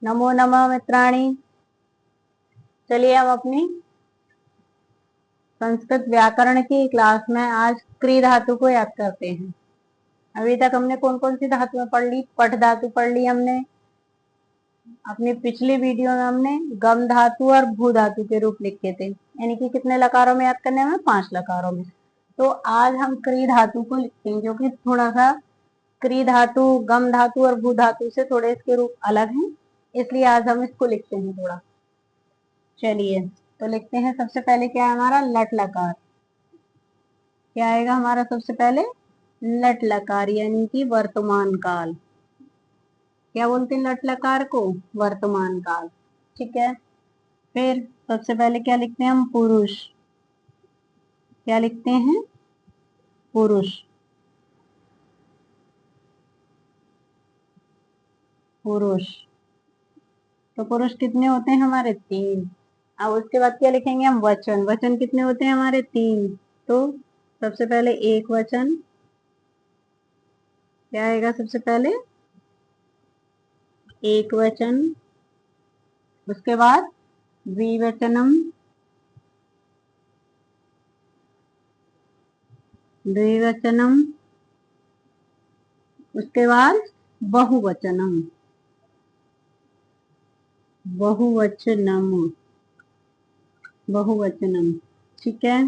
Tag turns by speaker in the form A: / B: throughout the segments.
A: नमो नमः मित्राणि। चलिए हम अपनी संस्कृत व्याकरण की क्लास में आज क्री धातु को याद करते हैं। अभी तक हमने कौन कौन सी धातुएं पढ़ ली? पठ धातु पढ़ ली हमने। अपनी पिछली वीडियो में हमने गम धातु और भू धातु के रूप लिखे थे, यानी कि कितने लकारों में याद करने में? 5 लकारों में। तो आज हम क्री धातु को लिखते हैं, जो कि थोड़ा सा क्री धातु गम धातु और भू धातु से थोड़े इसके रूप अलग हैं, इसलिए आज हम इसको लिखते हैं थोड़ा। चलिए तो लिखते हैं। सबसे पहले क्या है हमारा? लट लकार। क्या आएगा हमारा? सबसे पहले लट लकार, यानी कि वर्तमान काल। क्या बोलते हैं लट लकार को? वर्तमान काल। ठीक है। फिर सबसे पहले क्या लिखते हैं हम? पुरुष। क्या लिखते हैं? पुरुष। पुरुष। तो पुरुष कितने होते हैं हमारे? 3। अब उसके बाद क्या लिखेंगे हम? वचन। वचन कितने होते हैं हमारे? 3। तो सबसे पहले एक वचन। क्या आएगा सबसे पहले? एक वचन। उसके बाद द्विवचनम। द्विवचनम। उसके बाद बहुवचनम। बहुवचनम। बहुवचनम। ठीक है।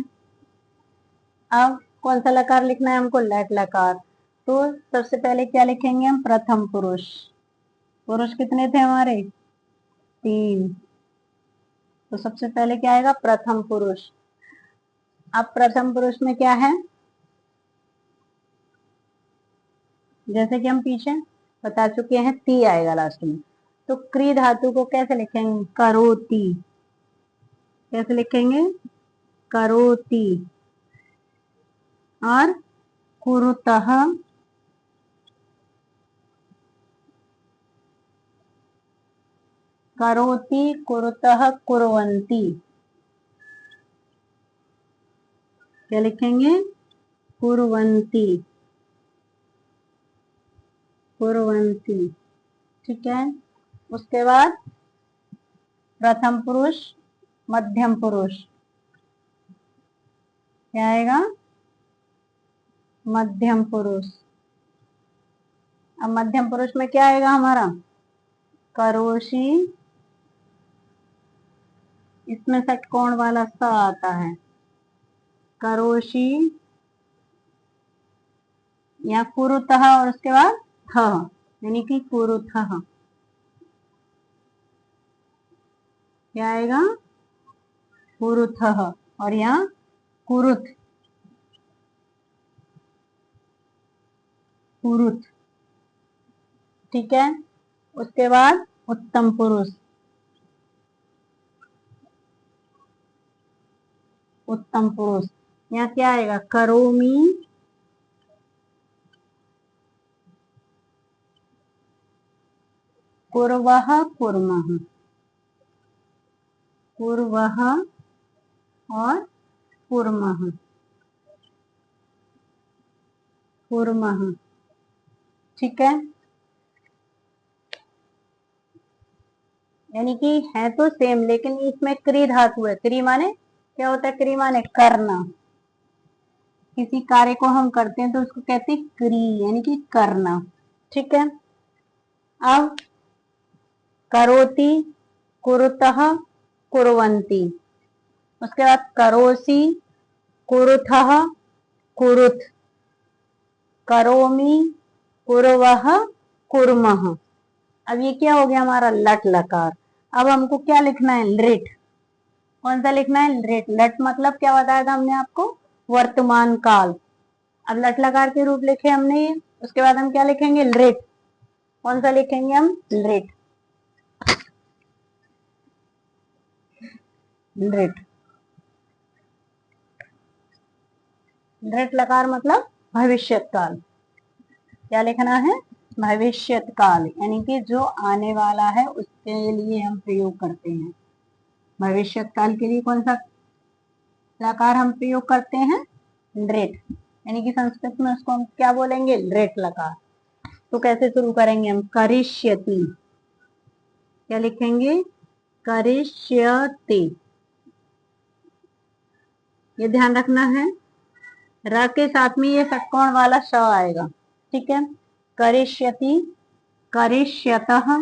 A: अब कौन सा लकार लिखना है हमको? लट लकार। तो सबसे पहले क्या लिखेंगे हम? प्रथम पुरुष। पुरुष कितने थे हमारे? 3। तो सबसे पहले क्या आएगा? प्रथम पुरुष। अब प्रथम पुरुष में क्या है? जैसे कि हम पीछे बता चुके हैं, ती आएगा लास्ट में। तो क्री धातु को कैसे लिखेंगे? करोति। कैसे लिखेंगे? करोति। और कुरुतः। करोति, कुरुतः, कुर्वन्ति। क्या लिखेंगे? कुर्वन्ति। कुर्वन्ति। ठीक है। उसके बाद प्रथम पुरुष, मध्यम पुरुष। क्या आएगा? मध्यम पुरुष। अब मध्यम पुरुष में क्या आएगा हमारा? करोषि। इसमें षटकोण वाला स आता है। करोषि या कुरुतः, और उसके बाद थ, यानी कि कुरुथः। क्या आएगा? कुरुथः। और यहाँ कुरुथ। कुरुथ। ठीक है। उसके बाद उत्तम पुरुष। उत्तम पुरुष यहाँ क्या आएगा? करोमि। कुर्वः, कुर्मः। कुर्वः और कुर्मः। कुर्मः। ठीक है। यानी कि है तो सेम, लेकिन इसमें क्री धातु है। क्री माने क्या होता है? क्री माने करना। किसी कार्य को हम करते हैं तो उसको कहते हैं क्री, यानी कि करना। ठीक है। अब करोति, कुरुतः, कुर्वन्ति। उसके बाद करोसि, कुरुथः, कुरुथ। करोमि, कुर्वः, कुर्मः। अब ये क्या हो गया हमारा? लट लकार। अब हमको क्या लिखना है? लृट। कौन सा लिखना है? लृट। लट मतलब क्या बताया था हमने आपको? वर्तमान काल। अब लट लकार के रूप लिखे हमने ये। उसके बाद हम क्या लिखेंगे? लृट। कौन सा लिखेंगे हम? लृट। लृट। लृट लकार मतलब भविष्यत काल। क्या लिखना है? भविष्यत काल, यानी कि जो आने वाला है उसके लिए हम प्रयोग करते हैं। भविष्यत काल के लिए कौन सा लकार हम प्रयोग करते हैं? लृट। यानी कि संस्कृत में उसको हम क्या बोलेंगे? लृट लकार। तो कैसे शुरू करेंगे हम? करिष्यति। क्या लिखेंगे? करिष्यति। ये ध्यान रखना है, र के साथ में ये षटकोण वाला श आएगा। ठीक है, करिष्यति, करिष्यतः,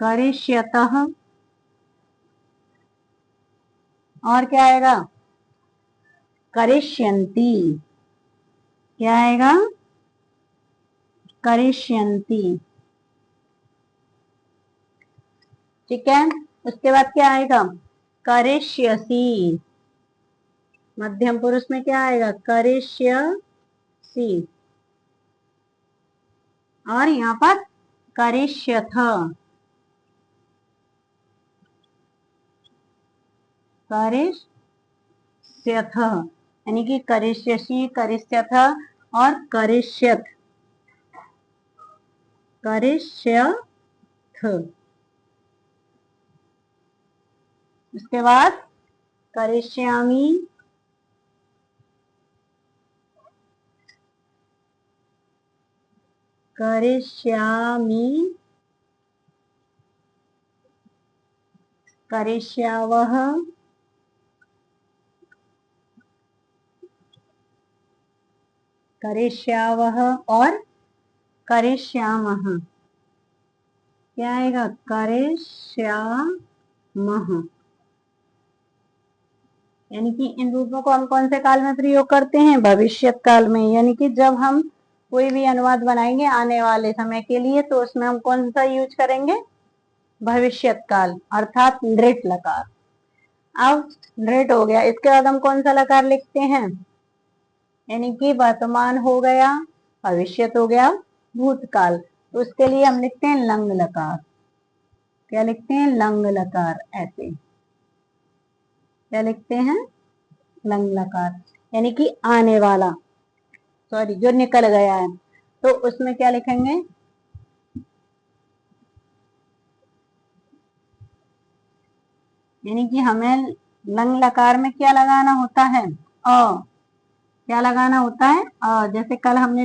A: करिष्यतः, और क्या आएगा? करिष्यन्ति। क्या आएगा? करिष्यन्ति। ठीक है, उसके बाद क्या आएगा? करिष्यसि। मध्यम पुरुष में क्या आएगा? करिष्यसि। और यहाँ पर करिष्यथ, करिष्यथ, यानी कि करिष्यसि, करिष्यथ और करिष्यथ, करिष्यथ। उसके बाद करिष्यामि, करिष्यामि, करिष्यावः, करिष्यावः और करिष्यामः। क्या आएगा? करिष्यामः। यानी कि इन रूपों को हम कौन से काल में प्रयोग करते हैं? भविष्यत काल में। यानी कि जब हम कोई भी अनुवाद बनाएंगे आने वाले समय के लिए, तो उसमें हम कौन सा यूज करेंगे? भविष्यत काल, अर्थात नृट लकार। अब नृट हो गया, इसके बाद हम कौन सा लकार लिखते हैं? यानी कि वर्तमान हो गया, भविष्यत हो गया, भूतकाल, तो उसके लिए हम लिखते हैं लंग लकार। क्या लिखते हैं? लंग लकार। ऐसे क्या लिखते हैं? लंग लकार, यानी कि आने वाला, सॉरी जो निकल गया है, तो उसमें क्या लिखेंगे? यानी कि हमें लंग लकार में क्या लगाना होता है? अ। क्या लगाना होता है? अ। जैसे कल हमने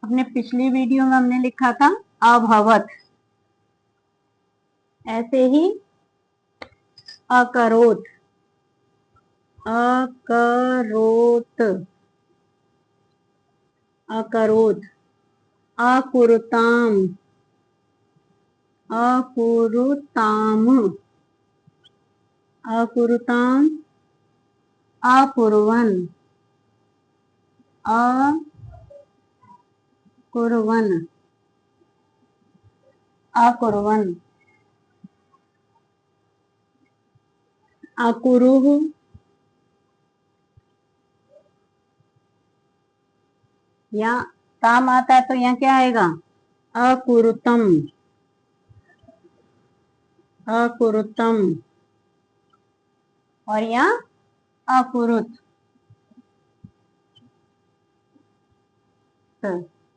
A: अपने पिछली वीडियो में हमने लिखा था अभवत, ऐसे ही अकरोत, अकरोत, अकरोत, अकुरुताम, अकुरुताम, अकुरुताम, अकुर्वन, अकुर्वन, अकुर्वन, अकुरुः, या ताम आता है तो यहाँ क्या आएगा? अकुरुतम, अकुरुतम, और यहाँ अकुरुत। तो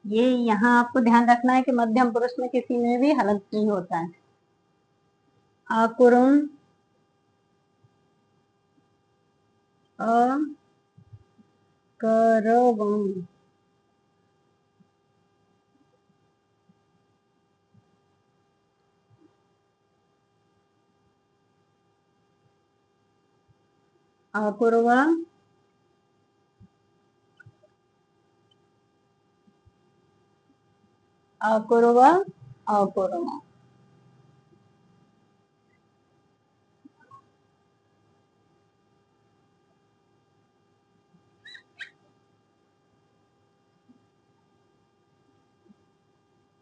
A: ये यहाँ आपको ध्यान रखना है कि मध्यम पुरुष में किसी में भी हलंत नहीं होता है। अकुरुम, अकरवम, अकुर्वा, अकुर्वा, अकुर्मा।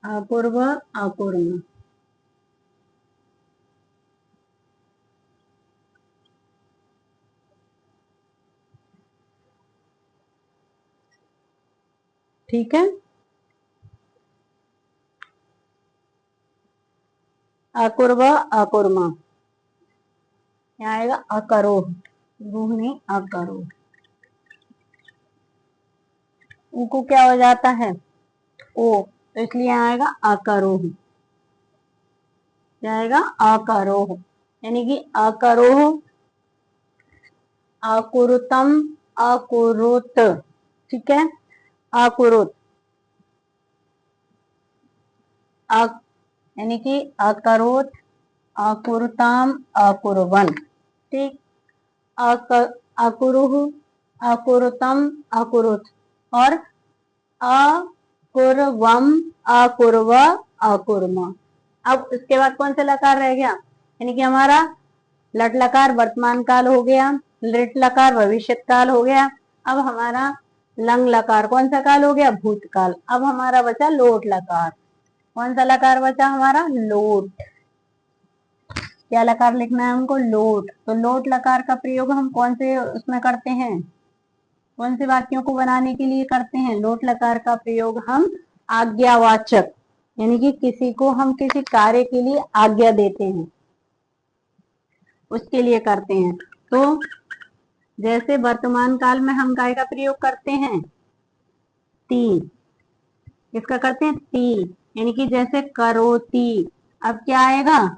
A: अकुर्व, अकुर्मा। ठीक है, अकुर्व, अकुर्मा। यहाँ आएगा अकरोह, रूह नहीं, अकरोह। उनको क्या हो जाता है? ओ, तो इसलिए यहाँ आएगा अकरोह। क्या आएगा? अकरोह, यानी कि अकरोह, अकुरुतम, अकुरुत। ठीक है, अकुरुत, यानी कि अकरोत, अकुरताम, अकुरवन। ठीक, अकुरुह, अकुरतम, अकुरुत, और अकुरवम, अकुरव, अकुरम। अब इसके बाद कौन सा लकार रह गया, यानी कि हमारा लट लकार वर्तमान काल हो गया, लिट लकार भविष्य काल हो गया। अब हमारा लंग लकार कौन सा काल हो गया, भूतकाल। अब हमारा बचा लोट लकार। कौन सा लकार बचा हमारा, लोट। क्या लकार लिखना है हमको, लोट। तो लोट लकार का प्रयोग हम कौन से उसमें करते हैं, कौन से वाक्यों को बनाने के लिए करते हैं। लोट लकार का प्रयोग हम आज्ञावाचक, यानी कि किसी को हम किसी कार्य के लिए आज्ञा देते हैं, उसके लिए करते हैं। तो जैसे वर्तमान काल में हम काय का प्रयोग करते हैं, ती। किसका करते हैं, ती। यानी कि जैसे करोती, अब क्या आएगा,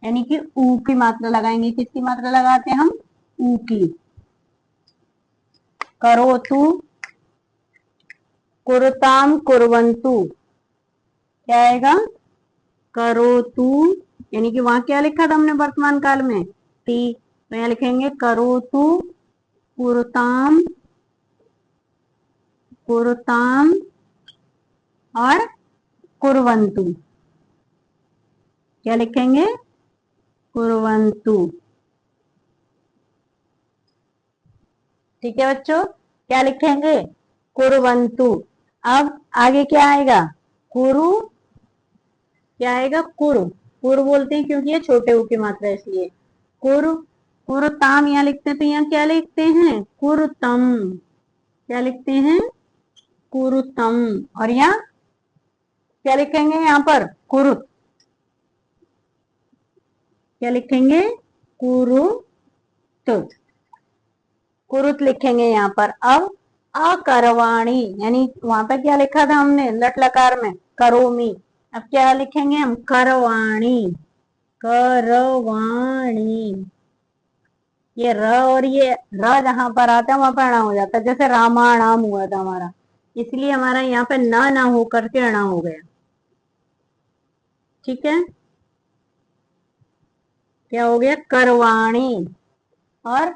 A: यानी कि ऊ की मात्रा लगाएंगे। किसकी मात्रा लगाते हैं हम, ऊ की। करोतु, कुरताम, कुरवंतु, क्या आएगा, करोतु। यानी कि वहां क्या लिखा था हमने वर्तमान काल में, ती। तो यहाँ लिखेंगे करोतु, कुरताम, कुरताम, और कुरवंतु। क्या लिखेंगे, कुरवंतु। ठीक है बच्चों, क्या लिखेंगे, कुरवंतु। अब आगे क्या आएगा, कुरु, क्या आएगा, कुरु। कुरु बोलते हैं क्योंकि ये छोटे ऊ की मात्रा है इसलिए। कुरु, कुरताम यहाँ लिखते हैं, तो यहाँ क्या लिखते हैं, कुरतम। क्या लिखते हैं, कुरुतम। और यहाँ क्या लिखेंगे, यहाँ पर कुरुत। क्या लिखेंगे, कुरुत। कुरुत लिखेंगे यहाँ पर। अब अकरवाणी, यानी वहां पर क्या लिखा था हमने लट लकार में, करोमी। अब क्या लिखेंगे हम, करवाणी, करवाणी। ये र और ये र जहां पर आता है वहां पर अणा हो जाता है, जैसे रामाणाम हुआ था हमारा, इसलिए हमारा यहाँ पे ना होकर के अणा हो गया। ठीक है, क्या हो गया, करवाणी, और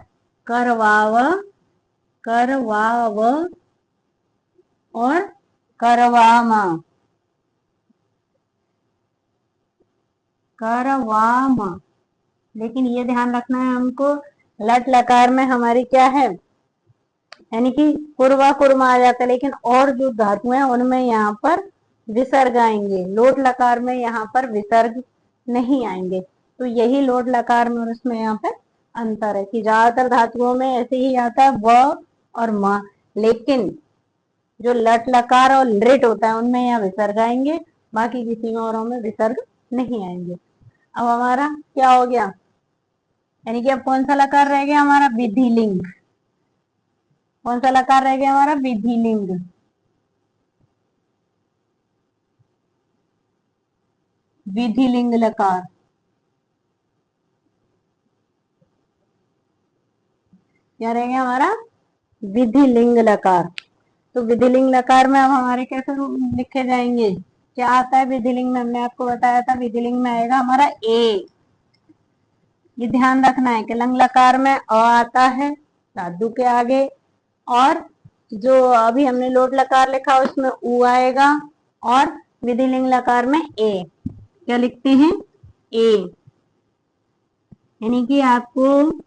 A: करवाव, करवाव, और करवामा, करवामा। लेकिन ये ध्यान रखना है हमको, लट लकार में हमारी क्या है, यानी कि कुरवा कुरमा आ जाता है, लेकिन और जो धातु है उनमें यहाँ पर विसर्ग आएंगे। लोट लकार में यहाँ पर विसर्ग नहीं आएंगे। तो यही लोट लकार में और उसमें यहाँ पर अंतर है कि ज्यादातर धातुओं में ऐसे ही आता है व और म, लेकिन जो लट लकार और लिट होता है उनमें यहाँ विसर्ग आएंगे, बाकी किसी में औरों में विसर्ग नहीं आएंगे। अब हमारा क्या हो गया, यानी कि अब कौन सा लकार रह गया हमारा, विधिलिंग। कौन सा लकार रह गया हमारा, विधिलिंग। विधिलिंग लकार। क्या रह गया हमारा, विधिलिंग लकार। तो विधिलिंग लकार में अब हमारे कैसे लिखे जाएंगे, क्या आता है विधिलिंग में, हमने आपको बताया था विधिलिंग में आएगा हमारा ए। ये ध्यान रखना है कि लंग लकार में अ आता है धातु के आगे, और जो अभी हमने लोट लकार लिखा उसमें ऊ आएगा, और विधिलिंग लकार में ए। क्या लिखते हैं, ए। यानी कि आपको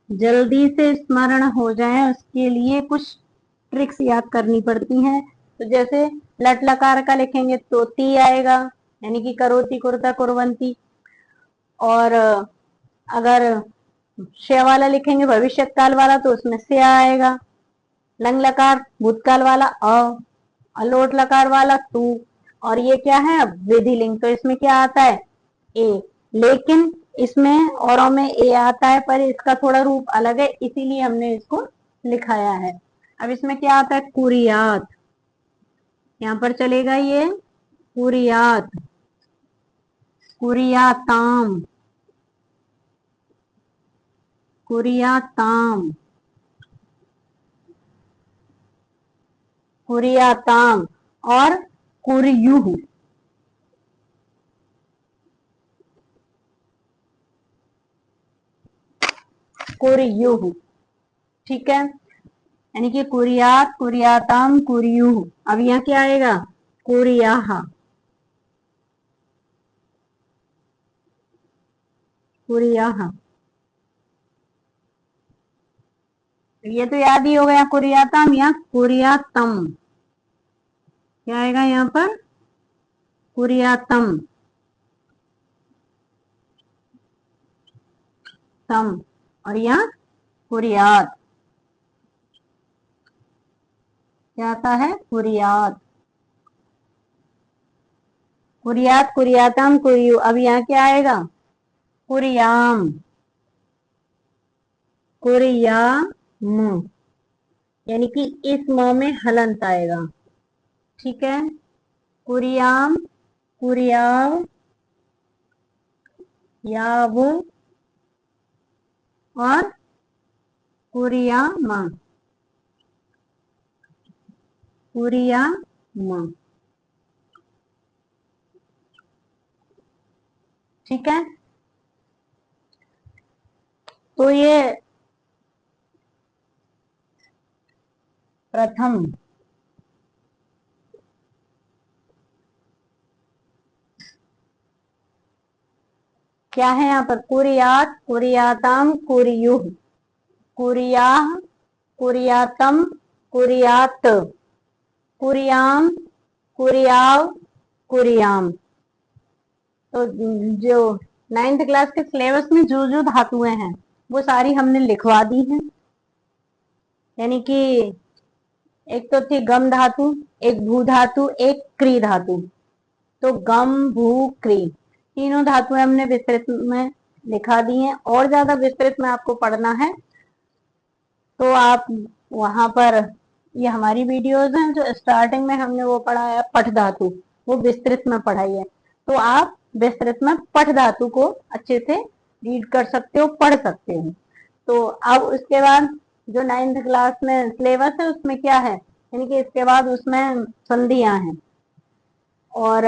A: जल्दी से स्मरण हो जाए उसके लिए कुछ ट्रिक्स याद करनी पड़ती हैं। तो जैसे लट लकार का लिखेंगे तो ती आएगा, यानी कि करोती, कुरता, कुरवंती। और अगर श वाला लिखेंगे भविष्य काल वाला तो उसमें से आएगा। लंग लकार भूतकाल वाला अ, अलोट लकार वाला तू, और ये क्या है विधिलिंग, तो इसमें क्या आता है ए। लेकिन इसमें औरों में ए आता है पर इसका थोड़ा रूप अलग है, इसीलिए हमने इसको लिखाया है। अब इसमें क्या आता है, कुरियात। यहाँ पर चलेगा ये कुरियात, कुरियाताम, कुरियाताम, कुरियाताम, और कुरियुहु, कुरियुहु, ठीक है। यानी कि कुरियात, कुरियाताम, कुरियुहु। अब यहाँ क्या आएगा? कुरियाहा, कुरियाहा। ये तो याद ही हो गया, कुरियाताम या कुरियातम। क्या आएगा यहाँ पर? कुरियातम, तम। और यहाँ कुरियात, क्या आता है? कुरियात, कुरियात, कुरियातम, कुरियु। अब यहाँ क्या आएगा? कुरियाम, कुरियाम, यानी कि इस म में हलंत आएगा, ठीक है। कुरियाम, कुरियाव, याव और कुरियामा, कुरियामा, ठीक है। तो ये प्रथम क्या है यहाँ पर? कुरियात, कुरियाताम, कुरियुह, कुरियाह, कुरियातम, कुरियात, कुरियाम, कुरियाव, कुरियाम। तो जो 9th क्लास के सिलेबस में जो जो धातुएं हैं वो सारी हमने लिखवा दी हैं। यानी कि एक तो थी गम धातु, एक भू धातु, एक क्री धातु। तो गम, भू, क्री तीनों धातुएं हमने विस्तृत में लिखा दी हैं। और ज्यादा विस्तृत में आपको पढ़ना है तो आप वहां पर, ये हमारी वीडियोस हैं जो स्टार्टिंग में हमने वो पढ़ाया पठ धातु, वो विस्तृत में पढ़ाई है। तो आप विस्तृत में पठ धातु को अच्छे से रीड कर सकते हो, पढ़ सकते हो। तो अब उसके बाद जो 9th क्लास में सिलेबस है उसमें क्या है, यानी कि इसके बाद उसमें संधियां हैं और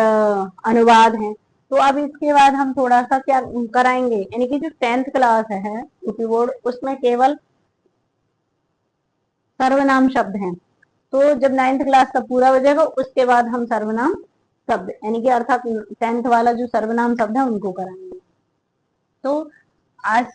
A: अनुवाद हैं। तो अब इसके बाद हम थोड़ा सा क्या कराएंगे, यानी कि जो 10th क्लास है यूपी बोर्ड, उसमें केवल सर्वनाम शब्द हैं। तो जब 9th क्लास का पूरा हो जाएगा उसके बाद हम सर्वनाम शब्द, यानी कि अर्थात 10th वाला जो सर्वनाम शब्द है उनको कराएंगे। तो आज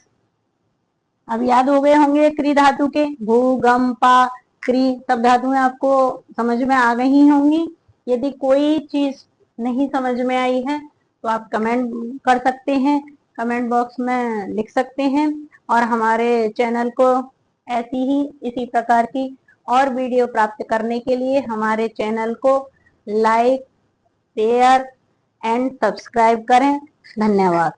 A: अब याद हो गए होंगे क्री धातु के, भू, गम, पा, क्री सब धातुएं आपको समझ में आ गई होंगी। यदि कोई चीज नहीं समझ में आई है तो आप कमेंट कर सकते हैं, कमेंट बॉक्स में लिख सकते हैं। और हमारे चैनल को ऐसी ही इसी प्रकार की और वीडियो प्राप्त करने के लिए हमारे चैनल को लाइक, शेयर एंड सब्सक्राइब करें। धन्यवाद।